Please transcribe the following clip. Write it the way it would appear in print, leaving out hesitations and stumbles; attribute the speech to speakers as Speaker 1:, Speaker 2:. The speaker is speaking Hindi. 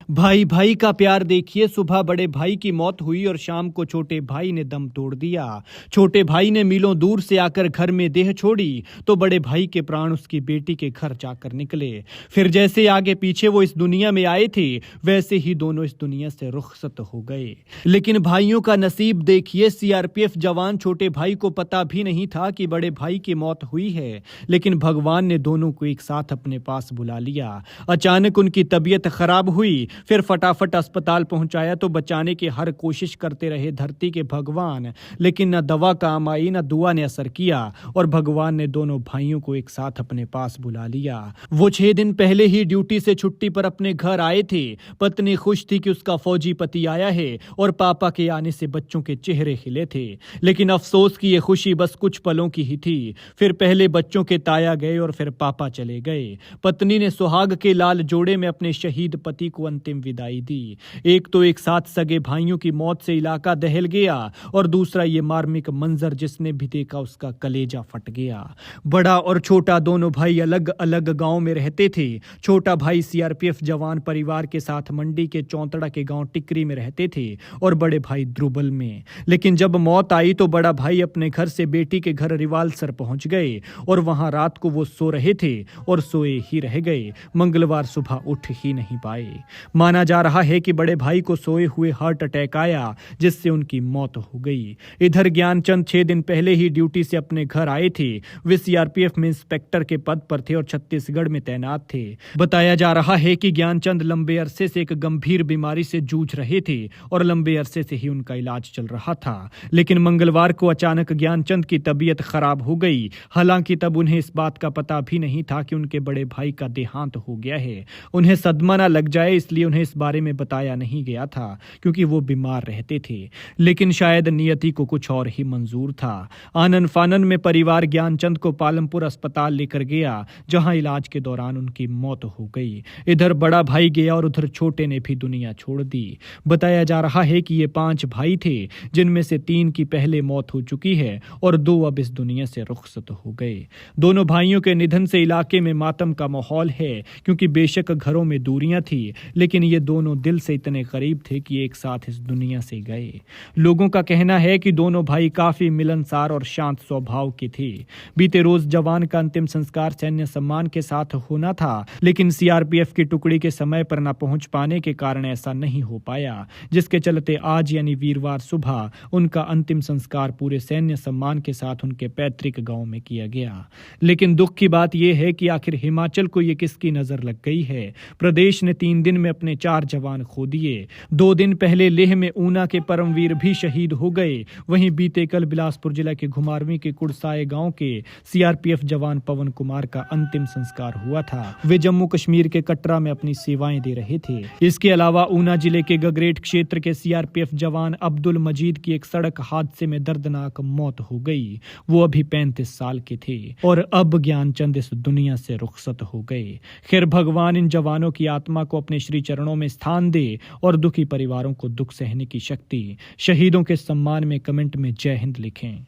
Speaker 1: भाई भाई का प्यार देखिए, सुबह बड़े भाई की मौत हुई और शाम को छोटे भाई ने दम तोड़ दिया। छोटे भाई ने मीलों दूर से आकर घर में देह छोड़ी तो बड़े भाई के प्राण उसकी बेटी के घर जाकर निकले। फिर जैसे आगे पीछे वो इस दुनिया में आए थे वैसे ही दोनों इस दुनिया से रुखसत हो गए। लेकिन भाइयों का नसीब देखिए, सीआरपीएफ जवान छोटे भाई को पता भी नहीं था कि बड़े भाई की मौत हुई है, लेकिन भगवान ने दोनों को एक साथ अपने पास बुला लिया। अचानक उनकी तबीयत खराब हुई, फिर फटाफट अस्पताल पहुंचाया तो बचाने की हर कोशिश करते रहे धरती के भगवान, लेकिन न दवा काम आई न दुआ ने असर किया और भगवान ने दोनों भाइयों को एक साथ अपने पास बुला लिया। वो 6 दिन पहले ही ड्यूटी से छुट्टी पर अपने घर आए थे। पत्नी खुश थी कि उसका फौजी पति आया है और पापा के आने से बच्चों के चेहरे खिले थे, लेकिन अफसोस की ये खुशी बस कुछ पलों की ही थी। फिर पहले बच्चों के ताया गए और फिर पापा चले गए। पत्नी ने सुहाग के लाल जोड़े में अपने शहीद पति को अंतिम विदाई दी। एक तो एक साथ सगे भाइयों की मौत से इलाका दहल गया और दूसरा ये मार्मिक मंजर जिसने भी देखा उसका कलेजा फट गया। बड़ा और छोटा दोनों भाई अलग अलग गांव में रहते थे। छोटा भाई सीआरपीएफ जवान परिवार के साथ मंडी के चौंतड़ा के गांव टिकरी में रहते थे और बड़े भाई द्रुबल में। लेकिन जब मौत आई तो बड़ा भाई अपने घर से बेटी के घर रिवालसर पहुंच गए और वहां रात को वो सो रहे थे और सोए ही रह गए। मंगलवार सुबह उठ ही नहीं पाए। माना जा रहा है कि बड़े भाई को सोए हुए हार्ट अटैक आया जिससे उनकी मौत हो गई। इधर ज्ञानचंद 6 दिन पहले ही ड्यूटी से अपने घर आए थे। वे सीआरपीएफ में इंस्पेक्टर के पद पर थे और छत्तीसगढ़ में तैनात थे। बताया जा रहा है कि ज्ञानचंद लंबे अरसे से एक गंभीर बीमारी से जूझ रहे थे और लंबे अरसे से ही उनका इलाज चल रहा था। लेकिन मंगलवार को अचानक ज्ञानचंद की तबीयत खराब हो गई। हालांकि तब उन्हें इस बात का पता भी नहीं था कि उनके बड़े भाई का देहांत हो गया है। उन्हें सदमा न लग जाए इसलिए उन्हें इस बारे में बताया नहीं गया था क्योंकि वो बीमार रहते थे। लेकिन शायद नियति को कुछ और ही मंजूर था। आनन फानन में परिवार ज्ञानचंद को पालमपुर अस्पताल लेकर गया जहां इलाज के दौरान उनकी मौत हो गई। इधर बड़ा भाई गया और उधर छोटे ने भी दुनिया छोड़ दी। बताया जा रहा है कि ये 5 भाई थे जिनमें से 3 की पहले मौत हो चुकी है और 2 अब इस दुनिया से रुखसत हो गए। दोनों भाइयों के निधन से इलाके में मातम का माहौल है क्योंकि बेशक घरों में दूरियां थी लेकिन ये दोनों दिल से इतने करीब थे कि एक साथ इस दुनिया से गए। लोगों का कहना है कि दोनों भाई काफी मिलनसार और शांत स्वभाव के थे। बीते रोज जवान का अंतिम संस्कार सैन्य सम्मान के साथ होना था, लेकिन सीआरपीएफ की टुकड़ी के समय पर न पहुंच पाने के कारण ऐसा नहीं हो पाया, जिसके चलते आज यानी वीरवार सुबह उनका अंतिम संस्कार पूरे सैन्य सम्मान के साथ उनके पैतृक गांव में किया गया। लेकिन दुख की बात यह है कि आखिर हिमाचल को ये किसकी नजर लग गई है। प्रदेश ने 3 दिन में अपने 4 जवान खो दिए। 2 दिन पहले लेह में ऊना के परमवीर भी शहीद हो गए। वहीं बीते कल बिलासपुर जिला के घुमारवीं के कुड़साए गांव के सीआरपीएफ जवान पवन कुमार का अंतिम संस्कार हुआ था। वे जम्मू कश्मीर के कटरा में अपनी सेवाएं दे रहे थे। इसके अलावा ऊना जिले के गगरेट क्षेत्र के सीआरपीएफ जवान अब्दुल मजीद की एक सड़क हादसे में दर्दनाक मौत हो गई। वो अभी 35 साल के थे और अब ज्ञानचंद इस दुनिया से रुखसत हो गए। खैर भगवान इन जवानों की आत्मा को अपने श्री चरणों में स्थान दे और दुखी परिवारों को दुख सहने की शक्ति। शहीदों के सम्मान में कमेंट में जय हिंद लिखें।